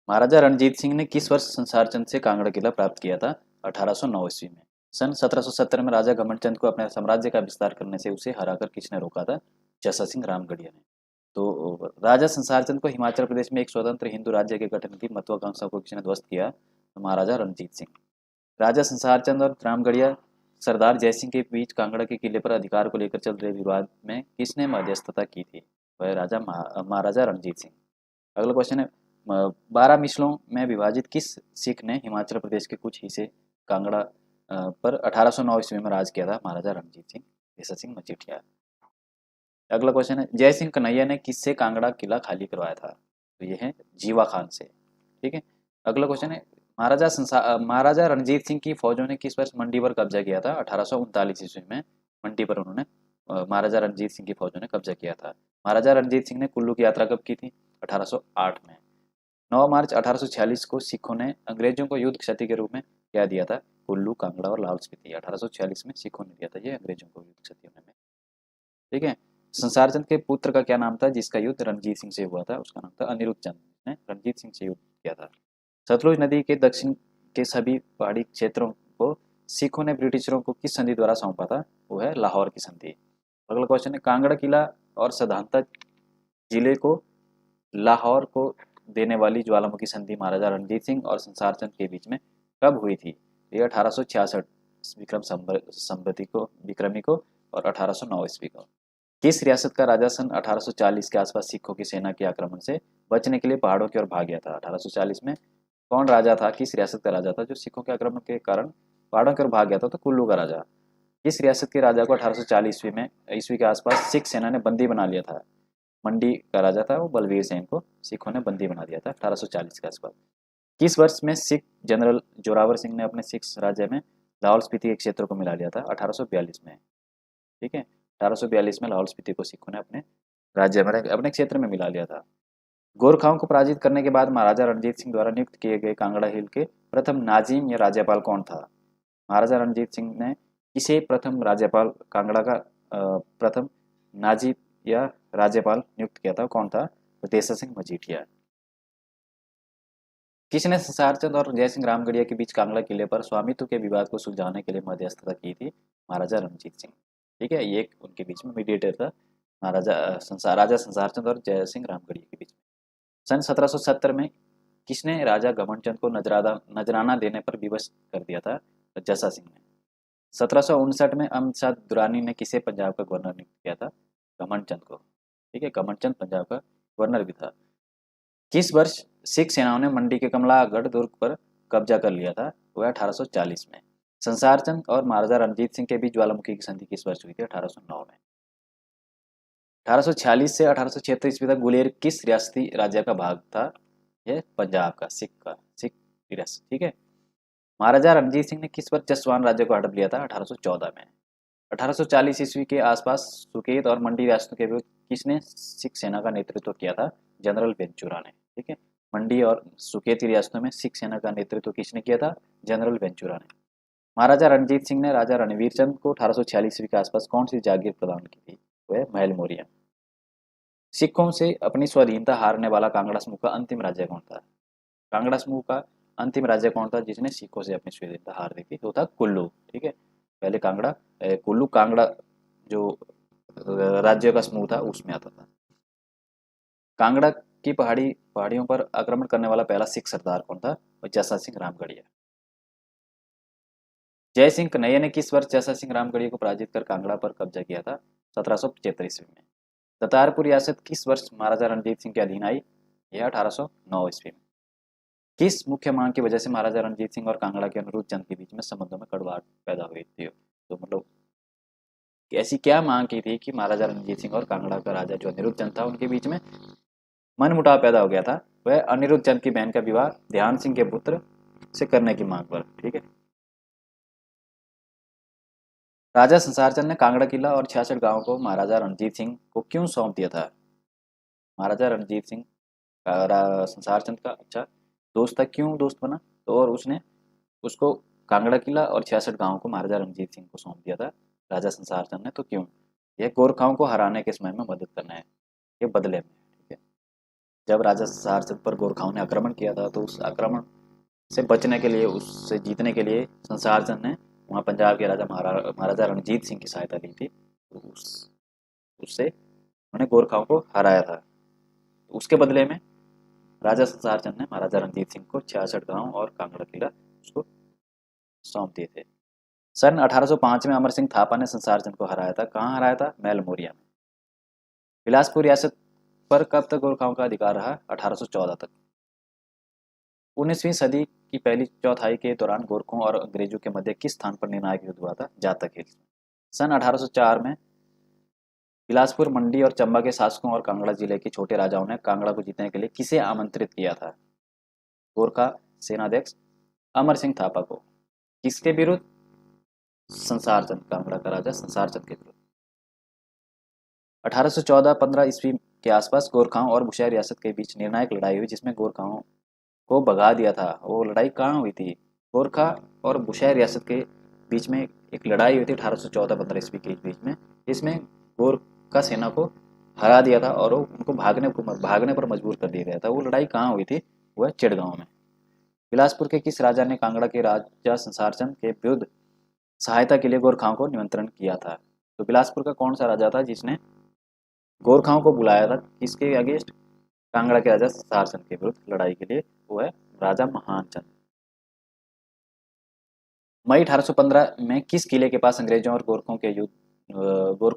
महाराजा रणजीत सिंह ने किस वर्ष संसार चंद से कांगड़ा किला प्राप्त किया था? 1809 ईस्वी में। सन 1770 में राजा घमंड को अपने साम्राज्य का विस्तार करने से उसे हराकर किसने रोका था? जस्सा सिंह रामगढ़िया ने। तो राजा संसार चंद को हिमाचल प्रदेश में एक स्वतंत्र हिंदू राज्य के गठन की महत्वाकांक्षा को किसने ध्वस्त किया? तो महाराजा रणजीत सिंह। राजा संसार चंद और रामगढ़िया सरदार जयसिंह के बीच कांगड़ा के किले पर अधिकार को लेकर चल रहे विवाद में किसने मध्यस्थता की थी? वह महाराजा रणजीत सिंह। अगला क्वेश्चन है, 12 मिसलों में विभाजित किस सिख ने हिमाचल प्रदेश के कुछ हिस्से कांगड़ा पर 1809 ईस्वी में राज किया था? महाराजा रणजीत सिंह, जस्सा सिंह मजीठिया। अगला क्वेश्चन है, जय सिंह कन्हैया ने किससे कांगड़ा किला खाली करवाया था? तो ये है जीवा खान से। ठीक है। अगला क्वेश्चन है, महाराजा रणजीत सिंह की फौजों ने किस वर्ष मंडी पर कब्जा किया था? 1839 ईस्वी में मंडी पर उन्होंने महाराजा रणजीत सिंह की फौजों ने कब्जा किया था। महाराजा रणजीत सिंह ने कुल्लू की यात्रा कब की थी? 1808 में। 9 मार्च 1846 को सिखों ने अंग्रेजों को युद्ध क्षति के रूप में क्या दिया था? कुल्लू, कांगड़ा और लाहौल स्पीति। 1846 में सिखों ने दिया था ये अंग्रेजों को युद्ध क्षति होने में। ठीक है। संसार चंद के पुत्र का क्या नाम था जिसका युद्ध रणजीत सिंह से हुआ था? उसका नाम था अनिरुद्ध चंद ने रणजीत सिंह से युद्ध किया था। सतलुज नदी के दक्षिण के सभी पहाड़ी क्षेत्रों को सिखों ने ब्रिटिशरों को किस संधि द्वारा सौंपा था? वो है लाहौर की संधि। अगला क्वेश्चन है, कांगड़ा किला और सधांता जिले को लाहौर को देने वाली ज्वालामुखी संधि महाराजा रणजीत सिंह और संसार चंद के बीच में कब हुई थी? ये 1866 विक्रमी को और 1809 ईस्वी को। किस रियासत का राजा सन 1840 के आसपास सिखों की सेना के आक्रमण से बचने के लिए पहाड़ों की ओर भाग गया था? 1840 में कौन राजा था, किस रियासत का राजा था जो सिखों के आक्रमण के कारण पहाड़ों की ओर भाग गया था? तो कुल्लू का राजा। किस रियासत के राजा को 1840 ईस्वी के आसपास सिख सेना ने बंदी बना लिया था? मंडी का राजा था वो बलवीर सेन को सिखों ने बंदी बना दिया था 1840 के आसपास। किस वर्ष में सिख जनरल जोरावर सिंह ने अपने सिख राज्य में लाहौल स्पीति के क्षेत्र को मिला लिया था? 1842 में। ठीक है। 1842 में लाहौल स्पीति को सिखों ने अपने राज्य में अपने क्षेत्र में मिला लिया था। गोरखाओं को पराजित करने के बाद महाराजा रणजीत सिंह द्वारा नियुक्त किए गए कांगड़ा हिल के प्रथम नाजिम या राज्यपाल कौन था? महाराजा रणजीत सिंह ने किसे प्रथम राज्यपाल कांगड़ा का प्रथम नाजिम या राज्यपाल नियुक्त किया था? कौन था? जस्सा सिंह मजीठिया। किसने संसारचंद और जयसिंह रामगढ़िया के बीच कांगड़ा किले पर स्वामित्व के विवाद को सुलझाने के लिए मध्यस्थता की थी? महाराजा रणजीत सिंह। ठीक है, ये उनके बीच में मीडिएटर था, राजा संसारचंद और जयसिंह रामगढ़िया के बीच में। सन 1770 में किसने राजा घमंड को नजराना देने पर विवश कर दिया था? जस्सा सिंह ने। 1759 में अहमद शाह दुरानी ने किसे पंजाब का गवर्नर नियुक्त किया था? घमंड को। ठीक है, घमंड पंजाब का गवर्नर भी था। किस वर्ष सिख सेनाओं ने मंडी के कमलागढ़ दुर्ग पर कब्जा कर लिया था? वह 1840 में। संसार चंद और महाराजा रणजीत सिंह के बीच ज्वालामुखी की संधि किस वर्ष हुई थी? 1809 में। 1846 से 1876 ईस्वी तक गुलेर किस रियासती राज्य का भाग था? यह पंजाब का, सिख रियासत। ठीक है। महाराजा रणजीत सिंह ने किस वर्ष जसवान राज्य को हड़प लिया था? 1814 में। 1840 ईस्वी के आसपास सुकेत और मंडी रियासतों के विरुद्ध किसने सिख सेना का नेतृत्व किया था? जनरल वेंचुरा ने। ठीक है। मंडी और सुकेत रियासतों में सिख सेना का नेतृत्व किसने किया था? जनरल वेंचुरा ने। महाराजा रणजीत सिंह ने राजा रणवीर चंद को 1846 ईस्वी के आसपास कौन सी जागीर प्रदान की थी? वह महल मोरिया। सिखों से अपनी स्वाधीनता हारने वाला कांगड़ा समूह का अंतिम राज्य कौन था? कांगड़ा समूह का अंतिम राज्य कौन था जिसने सिखों से अपनी स्वाधीनता हार दी थी? वो था कुल्लू। ठीक है। पहले कांगड़ा, कुल्लू कांगड़ा जो राज्य का समूह था उसमें आता था। कांगड़ा की पहाड़ियों पर आक्रमण करने वाला पहला सिख सरदार कौन था? जस्सा सिंह रामगढ़िया। जय सिंह कन्हैया ने किस वर्ष जस्सा सिंह रामगढ़िया को पराजित कर कांगड़ा पर कब्जा किया था? 1775 ईस्वी में। दतारपुर रियासत किस वर्ष महाराजा रणजीत सिंह के अधीन आई? यह 1809 ईस्वी में। किस मुख्य मांग की वजह से महाराजा रणजीत सिंह और कांगड़ा के अनिरुद्ध चंद के बीच में संबंधों में कड़वाहट पैदा हुई थी? तो मतलब ऐसी क्या मांग की थी कि महाराजा रणजीत सिंह और कांगड़ा का राजा जो अनिरुद्ध चंद था उनके बीच में मनमुटाव पैदा हो गया था? वह अनिरुद्ध चंद की बहन का विवाह ध्यान सिंह के पुत्र से करने की मांग पर। ठीक है। राजा संसार चंद ने कांगड़ा किला और 66 गांवों को महाराजा रणजीत सिंह को क्यों सौंप दिया था? महाराजा रणजीत सिंह संसार चंद का अच्छा दोस्त था। क्यों दोस्त बना? तो और उसने उसको कांगड़ा किला और 66 गांवों को महाराजा रणजीत सिंह को सौंप दिया था राजा संसार चंद ने। तो क्यों? यह गोरखाओं को हराने के समय में मदद करना है, ये बदले में। ठीक है। जब राजा संसारचंद पर गोरखाओं ने आक्रमण किया था, तो उस आक्रमण से बचने के लिए, उससे जीतने के लिए संसारचंद ने वहाँ पंजाब के राजा महाराजा रणजीत सिंह की सहायता ली थी। तो उससे उन्होंने गोरखाओं को हराया था। तो उसके बदले में राजा संसारचंद ने महाराजा रणजीत सिंह को 66 गांव और कांगड़ा किला उसको सौंप दिए थे। सन 1805 में अमर सिंह थापा ने संसारचंद को हराया था। कहाँ हराया था? मैल मोरिया में। बिलासपुर रियासत पर कब तक गोरखाओं का अधिकार रहा? 1814 तक। 19वीं सदी की पहली चौथाई के दौरान गोरखों और अंग्रेजों के मध्य किस स्थान पर निर्णायक युद्ध हुआ था? जातक हिल्स में। सन 1804 में बिलासपुर, मंडी और चंबा के शासकों और कांगड़ा जिले के छोटे राजाओं ने कांगड़ा को जीतने के लिए किसे आमंत्रित किया था? गोरखा सेनाध्यक्ष अमर सिंह थापा को। किसके विरुद्ध? संसारचंद, कांगड़ा का राजा संसारचंद के विरुद्ध। 1814-15 ईस्वी के आसपास गोरखाओं और बुशहर रियासत के बीच निर्णायक लड़ाई हुई, जिसमें गोरखाओं को भगा दिया था। वो लड़ाई कहाँ हुई थी? गोरखा और बुशहर रियासत के बीच में एक लड़ाई हुई थी 1814-15 ईस्वी के बीच में। इसमें गोरखा सेना को हरा दिया था और उनको भागने पर मजबूर कर दिया गया था। वो लड़ाई कहाँ हुई थी? वह चिड़गांव में। बिलासपुर के किस राजा ने कांगड़ा के राजा संसारचंद के विरुद्ध सहायता के लिए गोरखाओं को निमंत्रण किया था? तो बिलासपुर का कौन सा राजा था जिसने गोरखाओं को बुलाया था? किसके अगेंस्ट? कांगड़ा के राजा संसारचंद के विरुद्ध लड़ाई के लिए। वो है राजा महानचंद। मई 1815 में किस किले के पास अंग्रेजों और गोरखों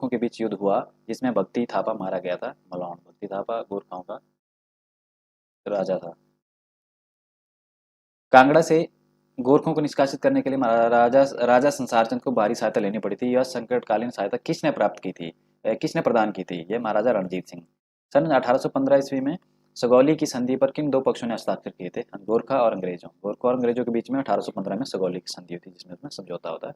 के बीच युद्ध हुआ, जिसमें भक्ति थापा मारा गया था? मलाउन। भक्ति थापा गोरखाओं का राजा था। कांगड़ा से गोरखों को निष्कासित करने के लिए राजा संसारचंद को भारी सहायता लेनी पड़ी थी। यह संकटकालीन सहायता किसने प्राप्त की थी? किसने प्रदान की थी? यह महाराजा रणजीत सिंह। सन 1815 ईस्वी में सगौली की संधि पर किन दो पक्षों ने हस्ताक्षर किए थे? गोरखा और अंग्रेजों। गोरखा और अंग्रेजों के बीच में 1815 में सगौली की संधि हुई थी, जिसमें समझौता होता है।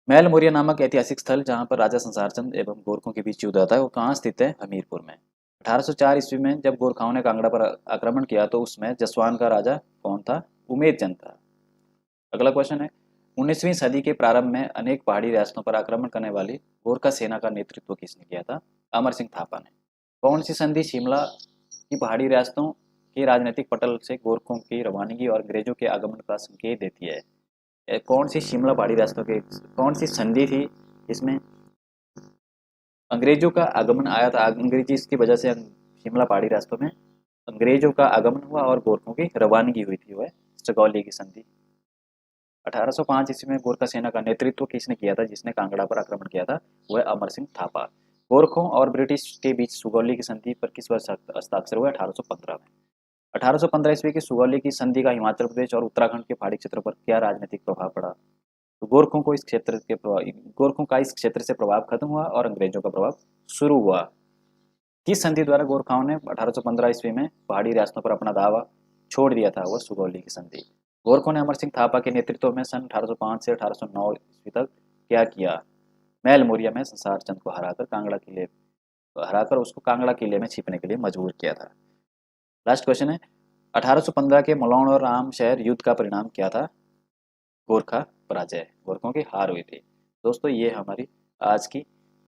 महल मोरिया नामक ऐतिहासिक स्थल जहां पर राजा संसारचंद एवं गोरखों के बीच युद्ध होता है, वो कहाँ स्थित है? हमीरपुर में। 1804 ईस्वी में जब गोरखाओं ने कांगड़ा पर आक्रमण किया, तो उसमें जसवान का राजा कौन था? उमेद चंद था। अगला क्वेश्चन है, 19वीं सदी के प्रारंभ में अनेक पहाड़ी रियासतों पर आक्रमण करने वाली गोरखा सेना का नेतृत्व किसने किया था? अमर सिंह थापा ने। कौन सी संधि शिमला की पहाड़ी रियासतों के राजनीतिक पटल से गोरखों की रवानगी और अंग्रेजों के आगमन का संकेत देती है? कौन सी शिमला पहाड़ी रियासतों के कौन सी संधि थी इसमें अंग्रेजों का आगमन आया था? अंग्रेजी इसकी वजह से शिमला पहाड़ी रियासतों में अंग्रेजों का आगमन हुआ और गोरखों की रवानगी हुई थी, वह सगौली की संधि। 1805 ईस्वी में गोरखा सेना का नेतृत्व किसने किया था, जिसने कांगड़ा पर आक्रमण किया था? वह अमर सिंह थापा। गोरखों और ब्रिटिश के बीच सुगौली की संधि पर किस वर्ष हस्ताक्षर हुआ? 1815 में। 1815 ईस्वी की सुगौली की संधि का हिमाचल प्रदेश और उत्तराखंड के पहाड़ी क्षेत्रों पर क्या राजनीतिक प्रभाव पड़ा? तो गोरखों का इस क्षेत्र से प्रभाव खत्म हुआ और अंग्रेजों का प्रभाव शुरू हुआ। किस संधि द्वारा गोरखाओं ने 1815 ईस्वी में पहाड़ी रियासतों पर अपना दावा छोड़ दिया था? वह सुगौली की संधि। गोरखों ने अमर सिंह थापा के नेतृत्व में सन 1805 से 1809 ईस्वी तक क्या किया? मैल मोरिया में संसारचंद को हराकर उसको कांगड़ा किले में छिपने के लिए मजबूर किया था। लास्ट क्वेश्चन है, 1815 के मलौन और राम शहर युद्ध का परिणाम क्या था? गोरखा पराजय, गोरखों की हार हुई थी। दोस्तों, ये हमारी आज की